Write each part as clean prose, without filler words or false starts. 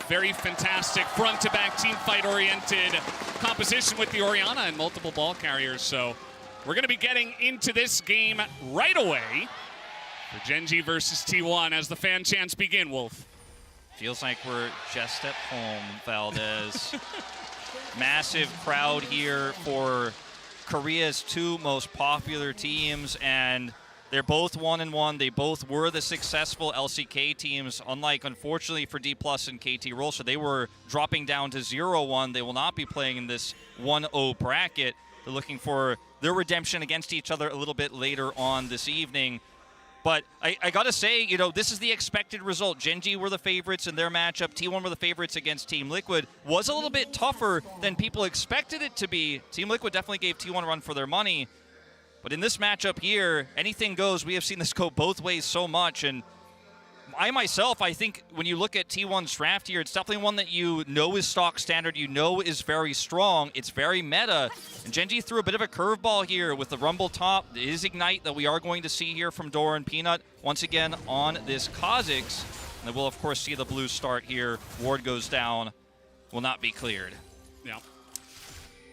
very fantastic front-to-back team fight-oriented composition with the Orianna and multiple ball carriers. So we're going to be getting into this game right away for Gen.G versus T1 as the fan chants begin, Wolf. Feels like we're just at home, Valdez. Massive crowd here for Korea's two most popular teams, and they're both 1-1. They both were the successful LCK teams, unlike, unfortunately, for D+ and KT Roll. So they were dropping down to 0-1. They will not be playing in this 1-0 bracket. They're looking for their redemption against each other a little bit later on this evening. But I got to say, you know, this is the expected result. Gen.G were the favorites in their matchup. T1 were the favorites against Team Liquid. Was a little bit tougher than people expected it to be. Team Liquid definitely gave T1 a run for their money. But in this matchup here, anything goes. We have seen this go both ways so much. And I think when you look at T1's draft here, it's definitely one that you know is stock standard, you know is very strong. It's very meta. And Gen.G threw a bit of a curveball here with the Rumble top. It is Ignite that we are going to see here from Doran Peanut once again on this Kha'Zix. And then we'll, of course, see the blue start here. Ward goes down. Will not be cleared. Yeah.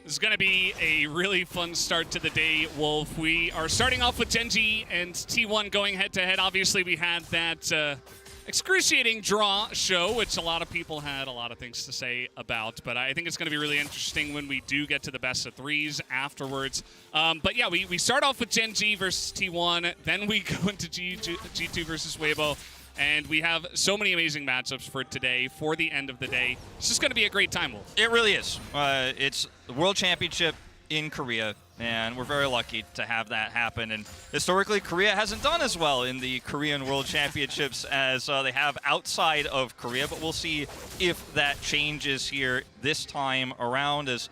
This is going to be a really fun start to the day, Wolf. We are starting off with Gen.G and T1 going head-to-head. Obviously, we had that excruciating draw show, which a lot of people had a lot of things to say about. But I think it's going to be really interesting when we do get to the best of threes afterwards. But yeah, we start off with Gen.G versus T1. Then we go into G2 versus Weibo. And we have so many amazing matchups for today, for the end of the day. It's just going to be a great time, Wolf. It really is. It's the World Championship in Korea, and we're very lucky to have that happen. And historically, Korea hasn't done as well in the Korean World Championships as they have outside of Korea, but we'll see if that changes here this time around, as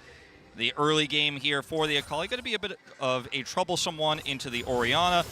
the early game here for the Akali going to be a bit of a troublesome one into the Orianna.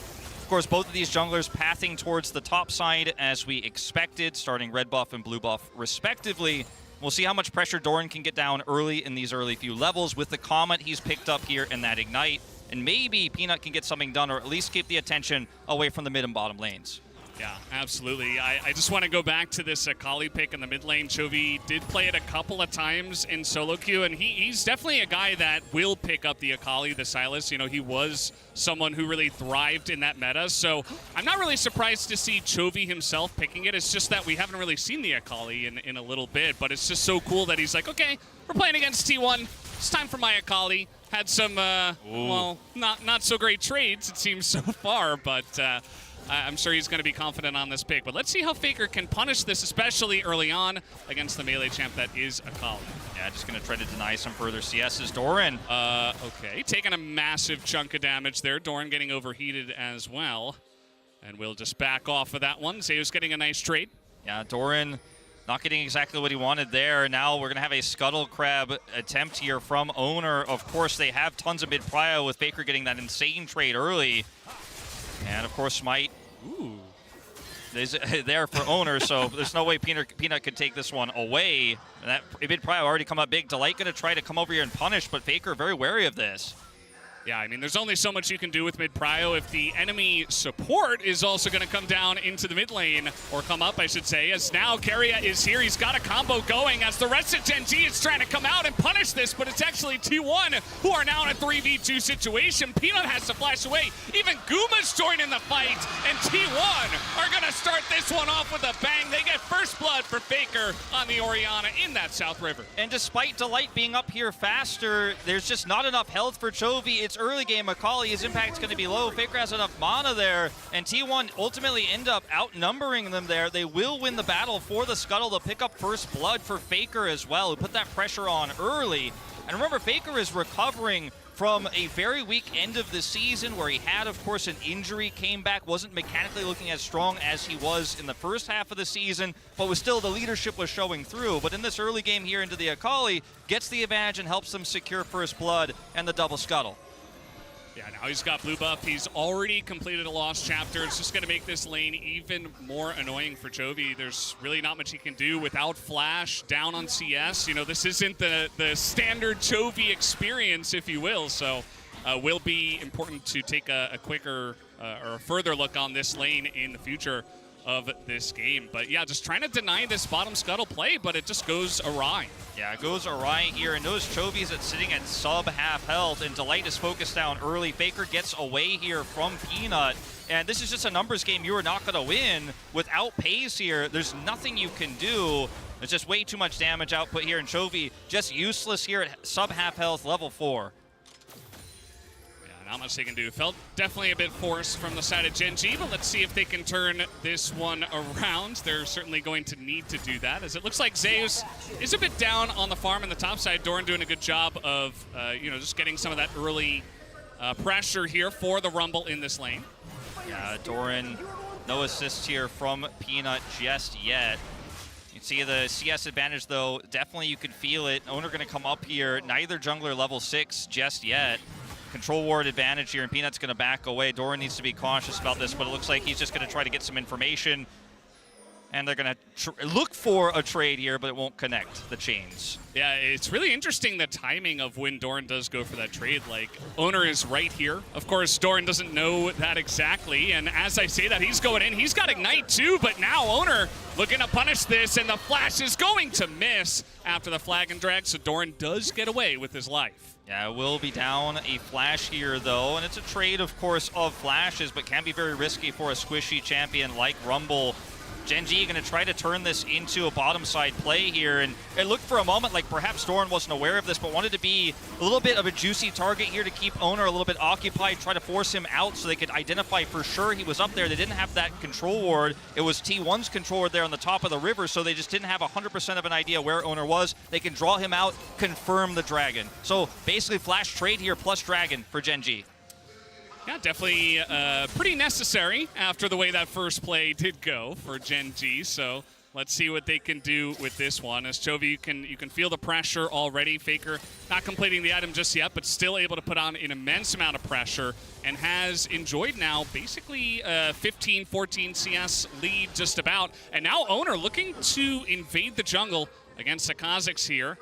Of course, both of these junglers pathing towards the top side as we expected, starting red buff and blue buff respectively. We'll see how much pressure Doran can get down early in these early few levels with the Comet he's picked up here in that Ignite. And maybe Peanut can get something done or at least keep the attention away from the mid and bottom lanes. Yeah, absolutely. I just want to go back to this Akali pick in the mid lane. Chovy did play it a couple of times in solo queue, and he's definitely a guy that will pick up the Akali, the Silas. You know, he was someone who really thrived in that meta, so I'm not really surprised to see Chovy himself picking it. It's just that we haven't really seen the Akali in a little bit, but it's just so cool that he's like, okay, we're playing against T1. It's time for my Akali. Had some, well, not so great trades, it seems so far, but I'm sure he's going to be confident on this pick. But let's see how Faker can punish this, especially early on against the melee champ that is Akali. Yeah, just going to try to deny some further CSs. Doran. Okay, taking a massive chunk of damage there. Doran getting overheated as well. And we'll just back off of that one. Zeus getting a nice trade. Yeah, Doran not getting exactly what he wanted there. Now we're going to have a Scuttle Crab attempt here from Oner. Of course, they have tons of mid-prio with Faker getting that insane trade early. And, of course, Smite is there for Oner, so there's no way Peanut could take this one away. And that mid-prio already come up big. Delight going to try to come over here and punish, but Faker very wary of this. Yeah, I mean, there's only so much you can do with mid-prio if the enemy support is also going to come down into the mid lane, or come up, I should say, as now Keria is here. He's got a combo going as the rest of Gen.G is trying to come out and punish this, but it's actually T1 who are now in a 3v2 situation. Peanut has to flash away. Even Guma's joining the fight, and T1 are going to start this one off with a bang. They get first blood for Faker on the Orianna in that South River. And despite Delight being up here faster, there's just not enough health for Chovy. It's early game. Akali, his impact's going to be low. Faker has enough mana there, and T1 ultimately end up outnumbering them there. They will win the battle for the Scuttle. They'll pick up first blood for Faker as well, who put that pressure on early. And remember, Faker is recovering from a very weak end of the season where he had, of course, an injury, came back, wasn't mechanically looking as strong as he was in the first half of the season, but was still, the leadership was showing through. But in this early game here into the Akali, gets the advantage and helps them secure first blood and the double Scuttle. Yeah, now he's got blue buff. He's already completed a lost chapter. It's just going to make this lane even more annoying for Chovy. There's really not much he can do without flash down on CS. You know, this isn't the standard Chovy experience, if you will. So will be important to take a quicker or a further look on this lane in the future. of this game. But yeah, just trying to deny this bottom scuttle play, but it just goes awry. Yeah, it goes awry here, and those Chovy's that's sitting at sub-half health, and Delight is focused down early. Faker gets away here from Peanut, and this is just a numbers game you are not going to win without Peyz here. There's nothing you can do. There's just way too much damage output here, and Chovy just useless here at sub-half health, level 4. Not much they can do. Felt definitely a bit forced from the side of Gen.G, but let's see if they can turn this one around. They're certainly going to need to do that, as it looks like Zeus is a bit down on the farm on the top side. Doran doing a good job of, just getting some of that early pressure here for the Rumble in this lane. Yeah, Doran, no assists here from Peanut just yet. You can see the CS advantage, though. Definitely you could feel it. Oner going to come up here. Neither jungler level 6 just yet. Control ward advantage here, and Peanut's going to back away. Doran needs to be cautious about this, but it looks like he's just going to try to get some information. And they're going to look for a trade here, but it won't connect the chains. Yeah, it's really interesting the timing of when Doran does go for that trade. Like, Oner is right here. Of course, Doran doesn't know that exactly, and as I say that, he's going in. He's got Ignite too, but now Oner looking to punish this, and the flash is going to miss after the flag and drag, so Doran does get away with his life. Yeah, it will be down a flash here, though, and it's a trade, of course, of flashes, but can be very risky for a squishy champion like Rumble. Gen.G going to try to turn this into a bottom side play here, and it looked for a moment like perhaps Doran wasn't aware of this, but wanted to be a little bit of a juicy target here to keep Oner a little bit occupied, try to force him out so they could identify for sure he was up there. They didn't have that control ward. It was T1's control ward there on the top of the river, so they just didn't have 100% of an idea where Oner was. They can draw him out, confirm the dragon. So basically flash trade here plus dragon for Gen.G. Yeah, definitely pretty necessary after the way that first play did go for Gen.G. So let's see what they can do with this one. As Chovy, you can feel the pressure already. Faker not completing the item just yet, but still able to put on an immense amount of pressure and has enjoyed now basically 15, 14 CS lead just about. And now Oner looking to invade the jungle against Kha'zix here.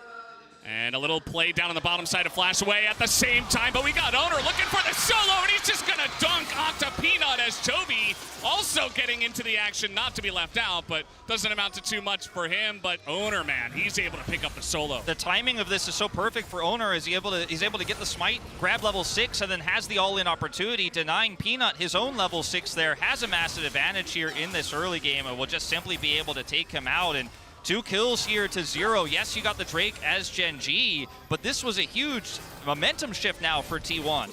And a little play down on the bottom side to flash away at the same time, but we got Oner looking for the solo, and he's just gonna dunk onto Peanut as Chovy also getting into the action, not to be left out, but doesn't amount to too much for him. But Oner, man, he's able to pick up the solo. The timing of this is so perfect for Oner, as he's able to get the smite, grab level 6, and then has the all-in opportunity, denying Peanut his own level 6 there, has a massive advantage here in this early game, and will just simply be able to take him out. And 2 kills here to 0. Yes, you got the Drake as Gen.G, but this was a huge momentum shift now for T1.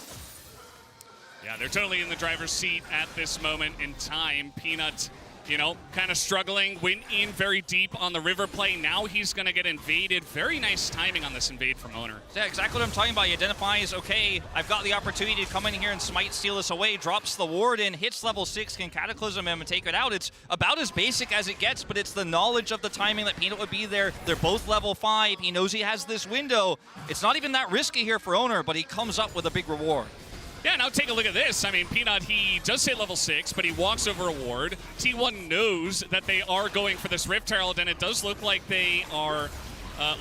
Yeah, they're totally in the driver's seat at this moment in time. Peanut, kind of struggling, went in very deep on the river play. Now he's going to get invaded. Very nice timing on this invade from Oner. Yeah, exactly what I'm talking about. He identifies, okay, I've got the opportunity to come in here and smite, steal this away, drops the ward in, hits level 6, can cataclysm him and take it out. It's about as basic as it gets, but it's the knowledge of the timing that Peanut would be there. They're both level 5. He knows he has this window. It's not even that risky here for Oner, but he comes up with a big reward. Yeah, now take a look at this. I mean, Peanut, he does say level 6, but he walks over a ward. T1 knows that they are going for this Rift Herald, and it does look like they are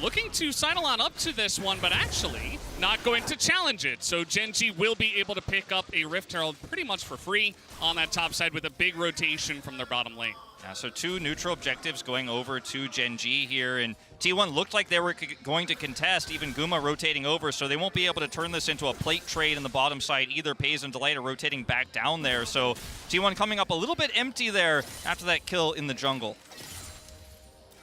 looking to sidle on up to this one, but actually not going to challenge it. So Gen.G will be able to pick up a Rift Herald pretty much for free on that top side with a big rotation from their bottom lane. Yeah, so 2 neutral objectives going over to Gen.G here, and T1 looked like they were going to contest, even Guma rotating over, so they won't be able to turn this into a plate trade on the bottom side. Either Peyz and Delight are rotating back down there, so T1 coming up a little bit empty there after that kill in the jungle.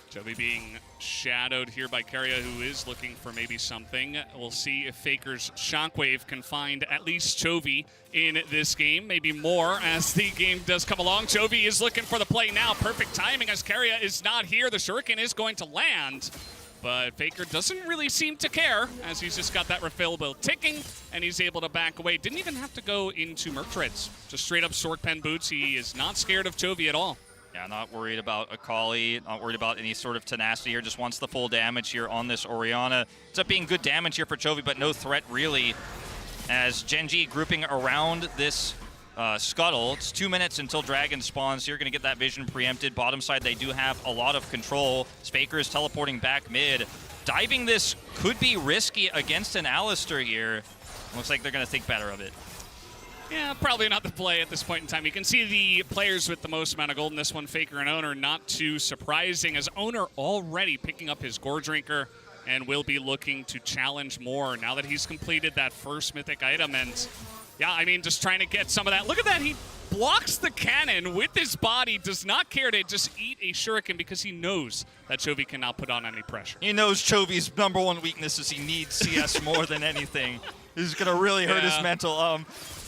Chovy being shadowed here by Keria, who is looking for maybe something. We'll see if Faker's Shockwave can find at least Chovy in this game, maybe more as the game does come along. Chovy is looking for the play now. Perfect timing as Keria is not here. The Shuriken is going to land, but Faker doesn't really seem to care as he's just got that refill bill ticking, and he's able to back away. Didn't even have to go into Merc Treads. Just straight up Sword Pen Boots. He is not scared of Chovy at all. Yeah, not worried about Akali, not worried about any sort of tenacity here, just wants the full damage here on this Orianna. Ends up being good damage here for Chovy, but no threat really, as Gen.G grouping around this scuttle. It's 2 minutes until Dragon spawns, so you're going to get that vision preempted. Bottom side, they do have a lot of control. Faker is teleporting back mid. Diving this could be risky against an Alistar here. Looks like they're going to think better of it. Yeah, probably not the play at this point in time. You can see the players with the most amount of gold in this one, Faker and Oner, not too surprising, as Oner already picking up his Gore Drinker and will be looking to challenge more now that he's completed that first mythic item. And yeah, I mean, just trying to get some of that. Look at that, he blocks the cannon with his body, does not care to just eat a shuriken because he knows that Chovy cannot put on any pressure. He knows Chovy's #1 weakness is he needs CS more than anything. This is going to really hurt his mental.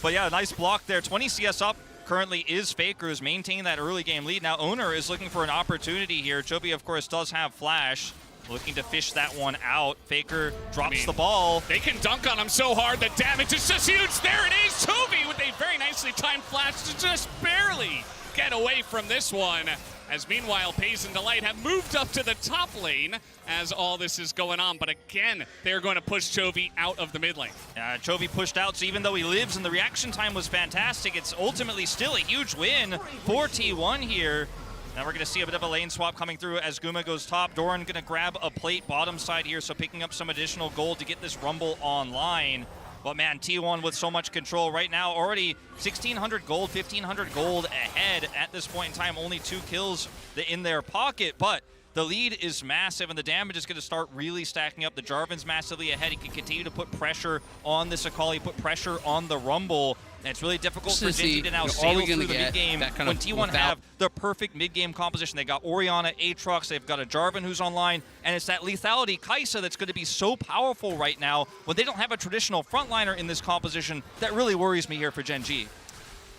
But yeah, nice block there. 20 CS up currently is Faker, who's maintaining that early game lead. Now Oner is looking for an opportunity here. Chovy, of course, does have Flash. Looking to fish that one out. Faker drops the ball. They can dunk on him so hard, the damage is just huge. There it is, Chovy with a very nicely timed flash to just barely get away from this one. As meanwhile, Peyz and Delight have moved up to the top lane as all this is going on. But again, they're going to push Chovy out of the mid lane. Chovy pushed out, so even though he lives and the reaction time was fantastic, it's ultimately still a huge win for T1 here. Now we're going to see a bit of a lane swap coming through as Guma goes top. Doran going to grab a plate bottom side here, so picking up some additional gold to get this Rumble online. But man, T1 with so much control right now, already 1,600 gold, 1,500 gold ahead at this point in time. Only 2 kills in their pocket, but the lead is massive, and the damage is going to start really stacking up. The Jarvan's massively ahead. He can continue to put pressure on this Akali, put pressure on the Rumble. And it's really difficult for Gen.G to now sail through the mid-game when T1 have the perfect mid-game composition. They got Orianna, Aatrox, they've got a Jarvan who's online, and it's that lethality Kai'Sa that's going to be so powerful right now when they don't have a traditional frontliner in this composition. That really worries me here for Gen.G.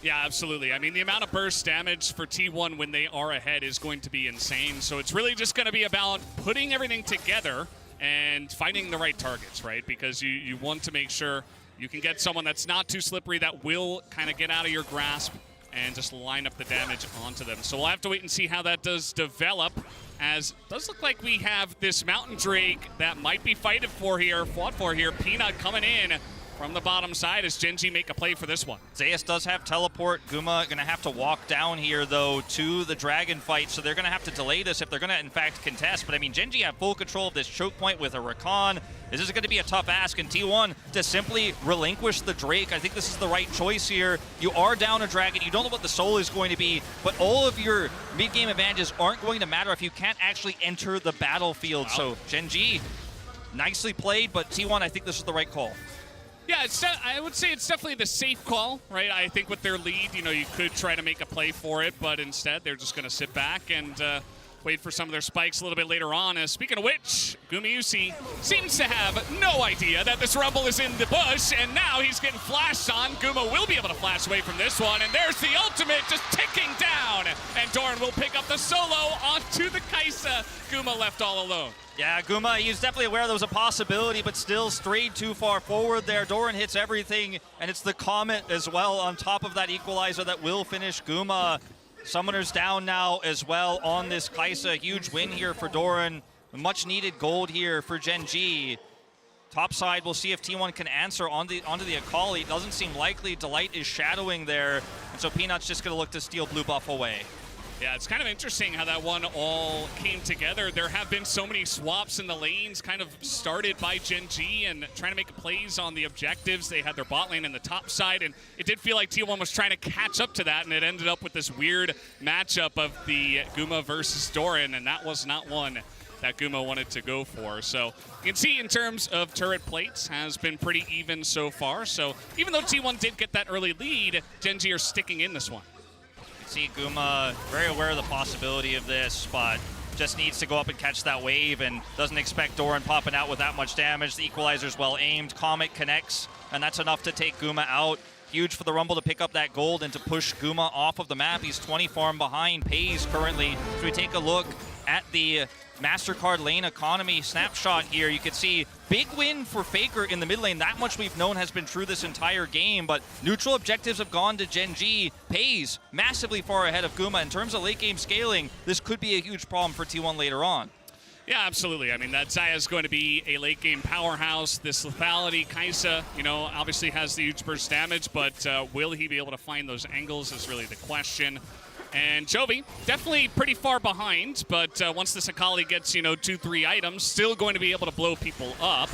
Yeah, absolutely. I mean, the amount of burst damage for T1 when they are ahead is going to be insane. So it's really just going to be about putting everything together and finding the right targets, right? Because you want to make sure you can get someone that's not too slippery, that will kind of get out of your grasp and just line up the damage onto them. So we'll have to wait and see how that does develop, as it does look like we have this Mountain Drake that might be fought for here. Peanut coming in from the bottom side as Gen.G make a play for this one. Zeus does have teleport. Guma going to have to walk down here, though, to the dragon fight, so they're going to have to delay this if they're going to, in fact, contest. But, I mean, Gen.G have full control of this choke point with a Rakan. This is going to be a tough ask, and T1 to simply relinquish the Drake. I think this is the right choice here. You are down a dragon. You don't know what the soul is going to be, but all of your mid-game advantages aren't going to matter if you can't actually enter the battlefield. Wow. So, Gen.G, nicely played, but T1, I think this is the right call. Yeah, I would say it's definitely the safe call, right? I think with their lead, you could try to make a play for it, but instead they're just going to sit back and wait for some of their spikes a little bit later on. Speaking of which, Gumayusi seems to have no idea that this Rumble is in the bush, and now he's getting flashed on. Guma will be able to flash away from this one, and there's the ultimate just ticking down, and Doran will pick up the solo onto the Kai'Sa. Guma left all alone. Yeah, Guma, he's definitely aware there was a possibility, but still strayed too far forward there. Doran hits everything, and it's the Comet as well on top of that equalizer that will finish Guma. Summoner's down now as well on this Kai'Sa. Huge win here for Doran. Much needed gold here for Gen.G. Top side, we'll see if T1 can answer onto the Akali. It doesn't seem likely. Delight is shadowing there, and so Peanut's just going to look to steal blue buff away. Yeah, it's kind of interesting how that one all came together. There have been so many swaps in the lanes, kind of started by Gen.G and trying to make plays on the objectives. They had their bot lane in the top side, and it did feel like T1 was trying to catch up to that, and it ended up with this weird matchup of the Guma versus Doran, and that was not one that Guma wanted to go for. So you can see in terms of turret plates has been pretty even so far. So even though T1 did get that early lead, Gen.G are sticking in this one. See Guma very aware of the possibility of this, but just needs to go up and catch that wave and doesn't expect Doran popping out with that much damage. The equalizer's well aimed. Comet connects, and that's enough to take Guma out. Huge for the Rumble to pick up that gold and to push Guma off of the map. He's 20 farm behind Peyz currently. So we take a look at the MasterCard lane economy snapshot here. You can see big win for Faker in the mid lane. That much we've known has been true this entire game, but neutral objectives have gone to Gen.G. Peyz massively far ahead of Guma. In terms of late game scaling, this could be a huge problem for T1 later on. Yeah, absolutely. I mean, that Xayah is going to be a late game powerhouse. This lethality, Kai'Sa, obviously has the huge burst damage, but will he be able to find those angles is really the question. And Chovy, definitely pretty far behind, but once this Akali gets, 2-3 items, still going to be able to blow people up.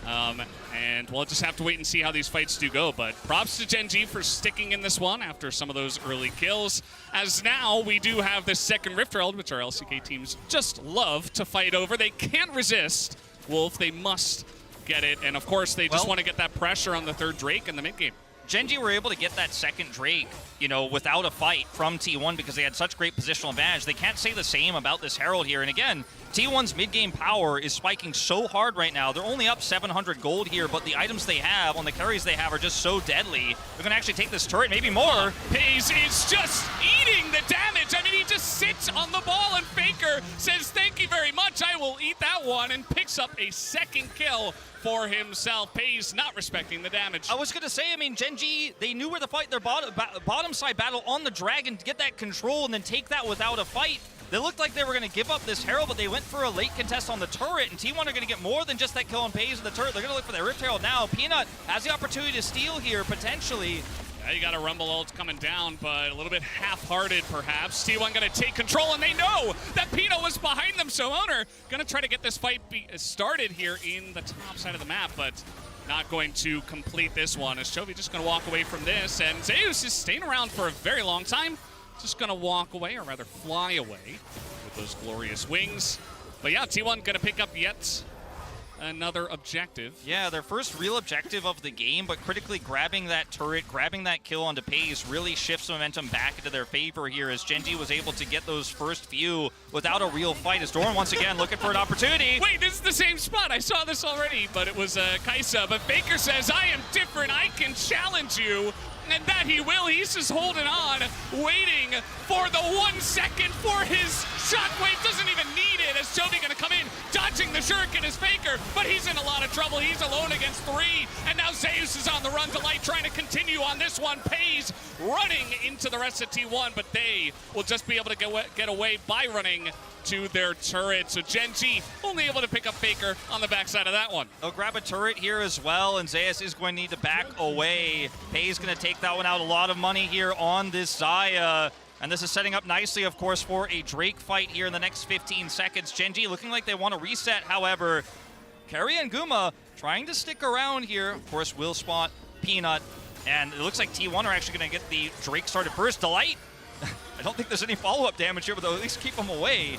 And we'll just have to wait and see how these fights do go. But props to Gen.G for sticking in this one after some of those early kills. As now we do have this second Rift Herald, which our LCK teams just love to fight over. They can't resist Wolf. They must get it. And of course, they just want to get that pressure on the third Drake in the mid game. Gen.G were able to get that second Drake, you know, without a fight from T1 because they had such great positional advantage. They can't say the same about this Herald here. And again, T1's mid-game power is spiking so hard right now. They're only up 700 gold here, but the items they have on the carries they have are just so deadly. They're going to actually take this turret, maybe more. Peyz is just eating the damage. I mean, he just sits on the ball, and Faker says, thank you very much, I will eat that one, and picks up a second kill for himself. Peyz not respecting the damage. I was going to say, I mean, Gen.G, they knew where to fight their bottom side battle on the Dragon to get that control and then take that without a fight. They looked like they were going to give up this Herald, but they went for a late contest on the turret, and T1 are going to get more than just that kill on Peyz in the turret. They're going to look for their Rift Herald now. Peanut has the opportunity to steal here, potentially. Yeah, you got a Rumble ult coming down, but a little bit half-hearted, perhaps. T1 going to take control, and they know that Peanut was behind them, so Oner going to try to get this fight started here in the top side of the map, but not going to complete this one, as Chovy just going to walk away from this, and Zeus is staying around for a very long time. Just going to walk away, or rather fly away, with those glorious wings. But yeah, T1 going to pick up yet another objective. Yeah, their first real objective of the game, but critically grabbing that turret, grabbing that kill onto Peyz really shifts momentum back into their favor here as Gen.G was able to get those first few without a real fight as Doran once again looking for an opportunity. Wait, this is the same spot. I saw this already, but it was Kai'Sa. But Faker says, I am different. I can challenge you. And that he will. He's just holding on, waiting for the 1 second for his shockwave. Doesn't even need it as Chovy going to come in, dodging the shuriken as Faker, but he's in a lot of trouble. He's alone against 3, and now Zeus is on the run. Delight trying to continue on this one. Peyz running into the rest of T1, but they will just be able to get away by running to their turret. So Gen.G only able to pick up Faker on the backside of that one. They'll grab a turret here as well, and Zeus is going to need to back away. Peyz going to take that one out. A lot of money here on this Xayah. And this is setting up nicely, of course, for a Drake fight here in the next 15 seconds. Gen.G looking like they want to reset, however. Keria and Guma trying to stick around here. Of course, will spot Peanut. And it looks like T1 are actually going to get the Drake started first. Delight. I don't think there's any follow-up damage here, but they'll at least keep them away.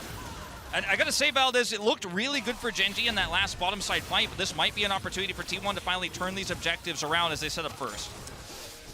And I gotta say, Valdez, it looked really good for Gen.G in that last bottom side fight, but this might be an opportunity for T1 to finally turn these objectives around as they set up first.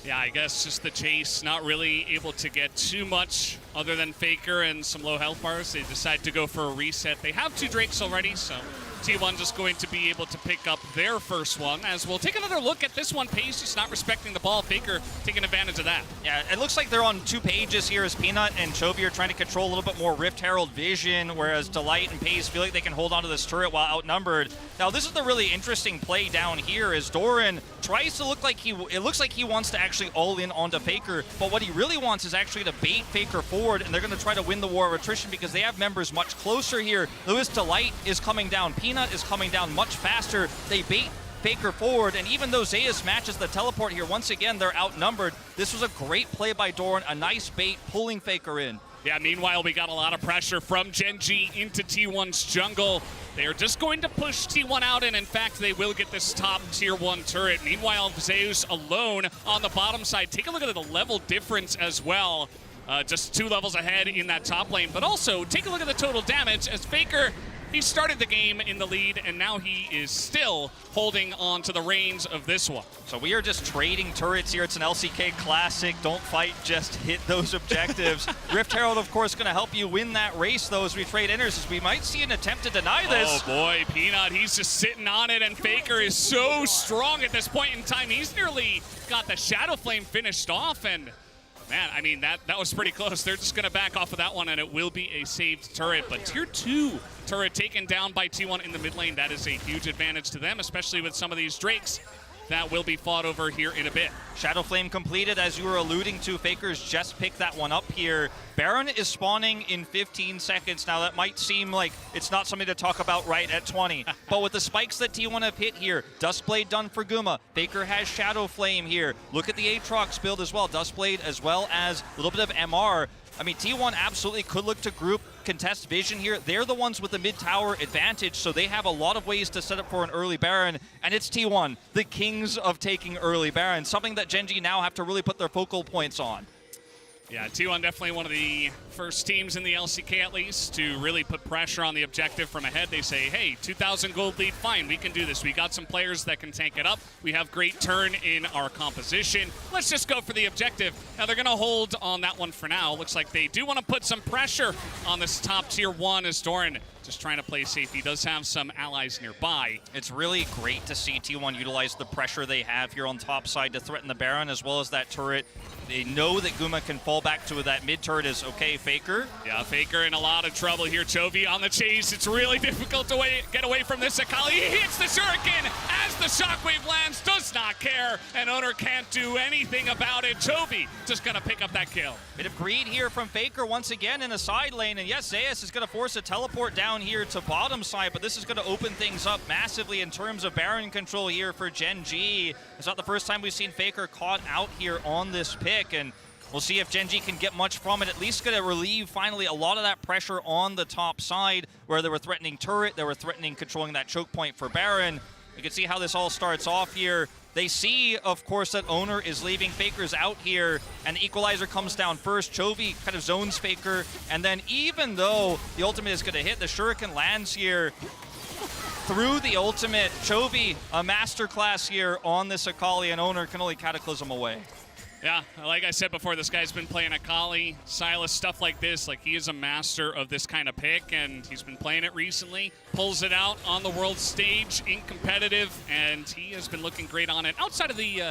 Yeah, I guess just the chase, not really able to get too much other than Faker and some low health bars. They decide to go for a reset. They have 2 Drakes already, so T1 just going to be able to pick up their first one, as we'll take another look at this one. Peyz just not respecting the ball. Faker taking advantage of that. Yeah, it looks like they're on 2 pages here as Peanut and Chovy are trying to control a little bit more Rift Herald vision, whereas Delight and Peyz feel like they can hold onto this turret while outnumbered. Now, this is the really interesting play down here as Doran tries to look like it looks like he wants to actually all in onto Faker, but what he really wants is actually to bait Faker forward, and they're going to try to win the war of attrition because they have members much closer here. Lewis Delight is coming down. Peanut is coming down much faster. They bait Faker forward, and even though Zeus matches the teleport here, once again, they're outnumbered. This was a great play by Doran, a nice bait, pulling Faker in. Yeah, meanwhile, we got a lot of pressure from Gen.G into T1's jungle. They are just going to push T1 out, and in fact, they will get this top tier 1 turret. Meanwhile, Zeus alone on the bottom side. Take a look at the level difference as well. Just 2 levels ahead in that top lane, but also take a look at the total damage as Faker, he started the game in the lead, and now he is still holding on to the reins of this one. So we are just trading turrets here. It's an LCK classic. Don't fight, just hit those objectives. Rift Herald, of course, going to help you win that race, though, as we trade enters. As we might see an attempt to deny this. Oh, boy, Peanut, he's just sitting on it, and Faker is so strong at this point in time. He's nearly got the Shadow Flame finished off, and man, I mean, that was pretty close. They're just going to back off of that one, and it will be a saved turret. But tier 2 turret taken down by T1 in the mid lane. That is a huge advantage to them, especially with some of these Drakes that will be fought over here in a bit. Shadow Flame completed, as you were alluding to. Faker's just picked that one up here. Baron is spawning in 15 seconds. Now, that might seem like it's not something to talk about right at 20. But with the spikes that T1 have hit here, Duskblade done for Guma. Faker has Shadow Flame here. Look at the Aatrox build as well. Duskblade as well as a little bit of MR. I mean, T1 absolutely could look to group contest vision here. They're the ones with the mid-tower advantage, so they have a lot of ways to set up for an early Baron, and it's T1, the kings of taking early Baron, something that Gen.G now have to really put their focal points on. Yeah, T1 definitely one of the first teams in the LCK at least to really put pressure on the objective from ahead. They say, hey, 2,000 gold lead, fine, we can do this. We got some players that can tank it up. We have great turn in our composition. Let's just go for the objective. Now they're going to hold on that one for now. Looks like they do want to put some pressure on this top tier 1 as Doran just trying to play safe. He does have some allies nearby. It's really great to see T1 utilize the pressure they have here on top side to threaten the Baron as well as that turret. They know that Guma can fall back to that mid turret is okay. Faker. Yeah, Faker in a lot of trouble here. Chovy on the chase. It's really difficult to get away from this Akali. He hits the shuriken as the shockwave lands, does not care, and Oner can't do anything about it. Chovy just gonna pick up that kill. Bit of greed here from Faker once again in the side lane, and yes, Zeus is gonna force a teleport down here to bottom side, but this is gonna open things up massively in terms of Baron control here for Gen.G. It's not the first time we've seen Faker caught out here on this pick, and we'll see if Gen.G can get much from it. At least going to relieve finally a lot of that pressure on the top side where they were threatening turret, they were threatening controlling that choke point for Baron. You can see how this all starts off here. They see, of course, that Oner is leaving. Faker's out here, and the equalizer comes down first. Chovy kind of zones Faker, and then even though the ultimate is going to hit, the shuriken lands here through the ultimate. Chovy, a masterclass here on this Akali, and Oner can only cataclysm away. Yeah, like I said before, this guy's been playing Akali, Sylas, stuff like this. Like, he is a master of this kind of pick, and he's been playing it recently. Pulls it out on the world stage in competitive, and he has been looking great on it outside of the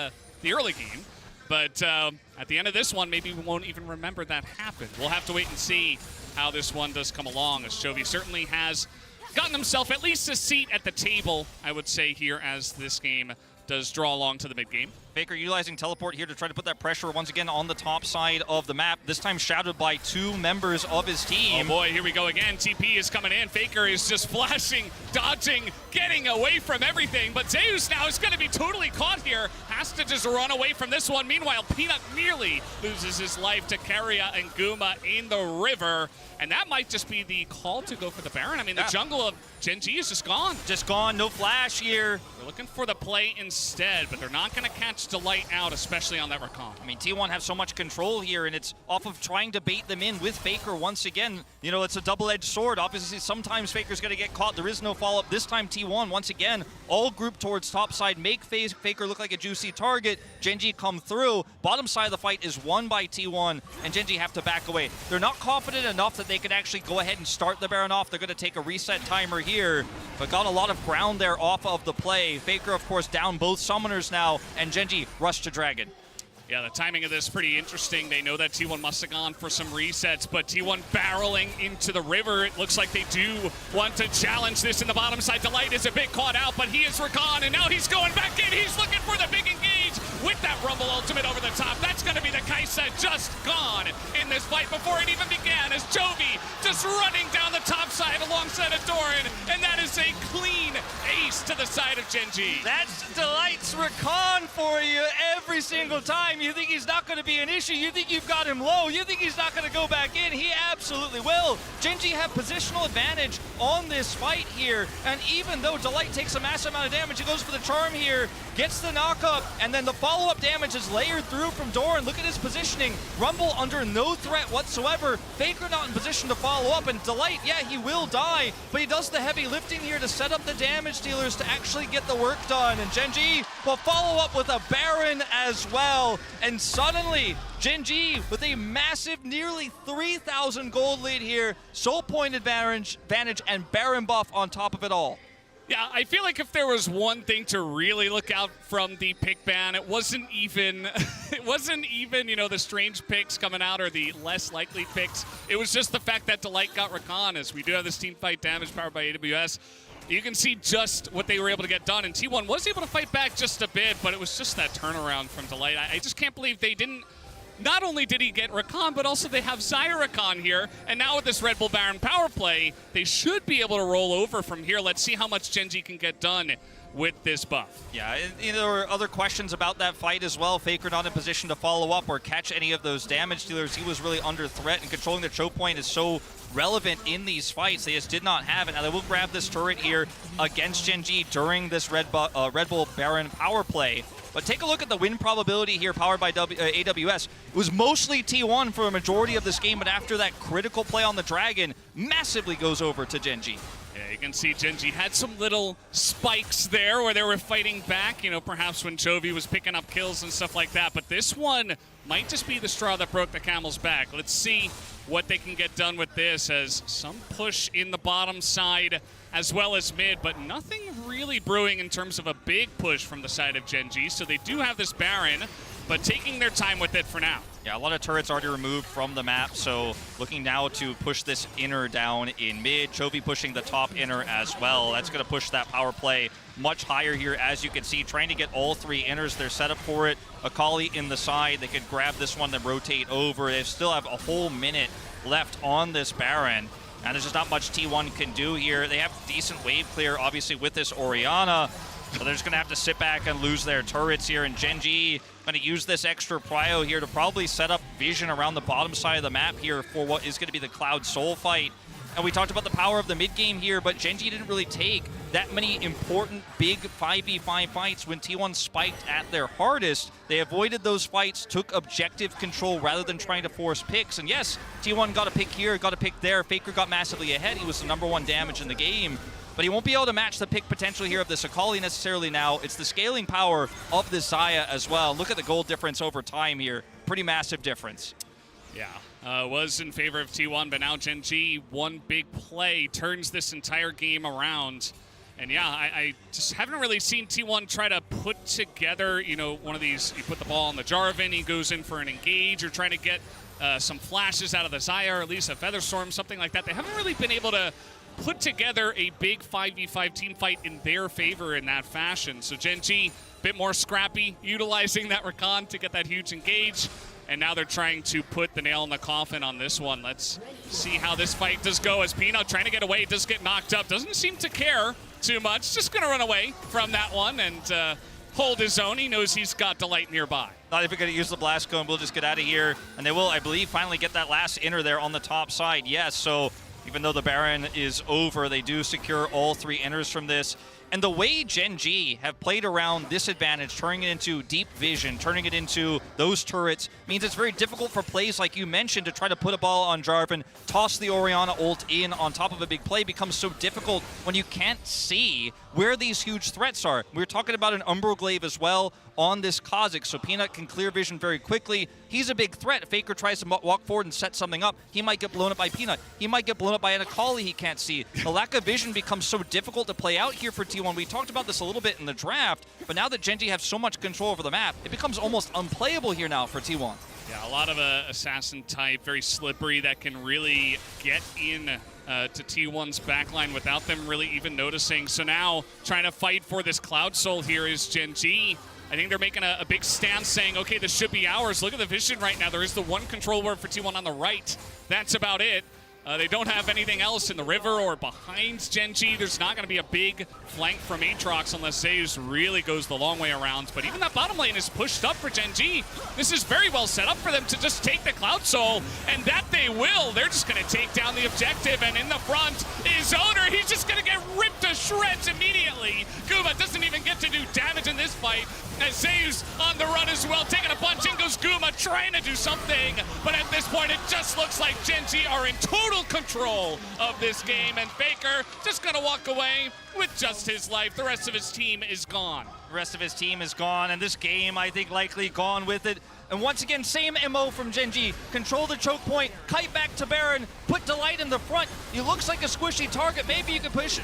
early game. But at the end of this one, maybe we won't even remember that happened. We'll have to wait and see how this one does come along, as Chovy certainly has gotten himself at least a seat at the table, I would say, here as this game does draw along to the mid-game. Faker utilizing teleport here to try to put that pressure once again on the top side of the map, this time shadowed by 2 members of his team. Oh boy, here we go again. TP is coming in. Faker is just flashing, dodging, getting away from everything. But Zeus now is going to be totally caught here. Has to just run away from this one. Meanwhile, Peanut nearly loses his life to Keria and Guma in the river. And that might just be the call to go for the Baron. I mean, the jungle of Gen.G is just gone. Just gone, no flash here. They're looking for the play instead, but they're not going to catch Delight out, especially on that Rakan. I mean, T1 have so much control here, and it's off of trying to bait them in with Faker once again. You know, it's a double-edged sword. Obviously, sometimes Faker's going to get caught. There is no follow-up. This time, T1, once again, all grouped towards top side, make Faker look like a juicy target. Gen.G come through. Bottom side of the fight is won by T1, and Gen.G have to back away. They're not confident enough that they can actually go ahead and start the Baron off. They're going to take a reset timer here, but got a lot of ground there off of the play. Faker, of course, down both summoners now, and Gen.G rush to Dragon. Yeah, the timing of this is pretty interesting. They know that T1 must have gone for some resets, but T1 barreling into the river. It looks like they do want to challenge this in the bottom side. Delight is a bit caught out, but he is Rakan, and now he's going back in. He's looking for the big engage with that Rumble ultimate over the top. That's going to be the Kai'Sa just gone in this fight before it even began, as Chovy just running down the top side alongside of Doran, and that is a clean ace to the side of Gen.G. That's Delight's Rakan for you every single time. You think he's not going to be an issue. You think you've got him low. You think he's not going to go back in. He absolutely will. Gen.G have positional advantage on this fight here, and even though Delight takes a massive amount of damage, he goes for the charm here, gets the knockup, and then the follow-up damage is layered through from Doran. Look at his positioning. Rumble under no threat whatsoever. Faker not in position to follow up, and Delight, yeah, he will die, but he does the heavy lifting here to set up the damage dealers to actually get the work done, and Gen.G will follow up with a Baron as well. And suddenly, Gen.G with a massive, nearly 3,000 gold lead here, soul point advantage, and Baron buff on top of it all. Yeah, I feel like if there was one thing to really look out from the pick ban, it wasn't even, you know, the strange picks coming out or the less likely picks. It was just the fact that Delight got Rakan, as we do have this team fight damage powered by AWS. You can see just what they were able to get done, and T1 was able to fight back just a bit, but it was just that turnaround from Delight. I just can't believe they didn't. Not only did he get Rakan, but also they have Xayah Rakan here, and now with this Red Bull Baron power play, they should be able to roll over from here. Let's see how much Gen.G can get done with this buff. Yeah, there were other questions about that fight as well. Faker not in position to follow up or catch any of those damage dealers. He was really under threat, and controlling the choke point is so relevant in these fights. They just did not have it. Now they will grab this turret here against Gen.G during this Red Bull Baron power play. But take a look at the win probability here, powered by AWS. It was mostly T1 for a majority of this game, but after that critical play on the Dragon, massively goes over to Gen.G. Yeah, you can see Gen.G had some little spikes there where they were fighting back, you know, perhaps when Chovy was picking up kills and stuff like that. But this one might just be the straw that broke the camel's back. Let's see what they can get done with this, as some push in the bottom side as well as mid, but nothing really brewing in terms of a big push from the side of Gen.G. So they do have this Baron, but taking their time with it for now. Yeah, a lot of turrets already removed from the map, so looking now to push this inner down in mid. Chovy pushing the top inner as well. That's going to push that power play much higher here, as you can see, trying to get all three inners. They're set up for it. Akali in the side. They could grab this one, then rotate over. They still have a whole minute left on this Baron, and there's just not much T1 can do here. They have decent wave clear, obviously, with this Orianna, so they're just going to have to sit back and lose their turrets here, and Gen.G going to use this extra prio here to probably set up vision around the bottom side of the map here for what is going to be the Cloud Soul fight. And we talked about the power of the mid game here, but Gen.G didn't really take that many important big 5v5 fights when T1 spiked at their hardest. They avoided those fights, took objective control rather than trying to force picks. And yes, T1 got a pick here, got a pick there. Faker got massively ahead. He was the #1 damage in the game. But he won't be able to match the pick potential here of this Akali necessarily now. It's the scaling power of the Xayah as well. Look at the gold difference over time here. Pretty massive difference. Yeah, was in favor of T1, but now Gen.G, one big play, turns this entire game around. And yeah, I just haven't really seen T1 try to put together, you know, one of these, you put the ball on the Jarvan, he goes in for an engage, or trying to get some flashes out of the Xayah, or at least a Featherstorm, something like that. They haven't really been able to put together a big 5v5 team fight in their favor in that fashion. So Gen.G, a bit more scrappy, utilizing that Rakan to get that huge engage. And now they're trying to put the nail in the coffin on this one. Let's see how this fight does go, as Peanut trying to get away, does get knocked up. Doesn't seem to care too much. Just going to run away from that one and hold his own. He knows he's got Delight nearby. Not even going to use the blast cone. We'll just get out of here. And they will, I believe, finally get that last inner there on the top side. Yes, so even though the Baron is over, they do secure all three inners from this. And the way Gen.G have played around this advantage, turning it into deep vision, turning it into those turrets, means it's very difficult for plays like you mentioned to try to put a ball on Jarvan, toss the Orianna ult in on top of a big play. Becomes so difficult when you can't see where these huge threats are. We were talking about an Umbroglaive as well on this Kha'Zix, so Peanut can clear vision very quickly. He's a big threat. If Faker tries to walk forward and set something up, he might get blown up by Peanut. He might get blown up by an Akali he can't see. The lack of vision becomes so difficult to play out here for T1. We talked about this a little bit in the draft, but now that Gen.G have so much control over the map, it becomes almost unplayable here now for T1. Yeah, a lot of assassin type, very slippery, that can really get in to T1's backline without them really even noticing. So now trying to fight for this Cloud Soul here is Gen.G. I think they're making a big stance saying, okay, this should be ours. Look at the vision right now. There is the one control word for T1 on the right. That's about it. They don't have anything else in the river or behind Gen.G. There's not going to be a big flank from Aatrox unless Zeus really goes the long way around. But even that bottom lane is pushed up for Gen.G. This is very well set up for them to just take the Cloud Soul, and that they will. They're just going to take down the objective, and in the front is Oner. He's just going to get ripped to shreds immediately. Guma doesn't even get to do damage in this fight, as Zeus on the run as well, taking a punch. In goes Guma, trying to do something, but at this point it just looks like Gen.G are in total control of this game, and Faker just gonna walk away with just his life. The rest of his team is gone. The rest of his team is gone, and this game, I think, likely gone with it. And once again, same MO from Gen.G. Control the choke point, kite back to Baron, put Delight in the front. He looks like a squishy target. Maybe you can push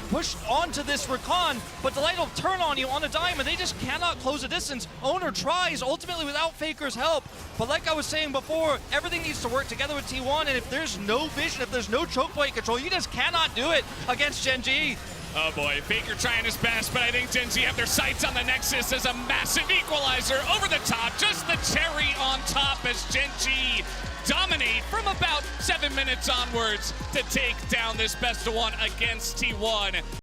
onto this Rakan, but Delight will turn on you on a dime, and they just cannot close the distance. Oner tries, ultimately without Faker's help. But like I was saying before, everything needs to work together with T1, and if there's no vision, if there's no choke point control, you just cannot do it against Gen.G. Oh boy, Faker trying his best, but I think Gen.G have their sights on the Nexus as a massive equalizer over the top. Just the cherry on top as Gen.G dominate from about 7 minutes onwards to take down this best of one against T1.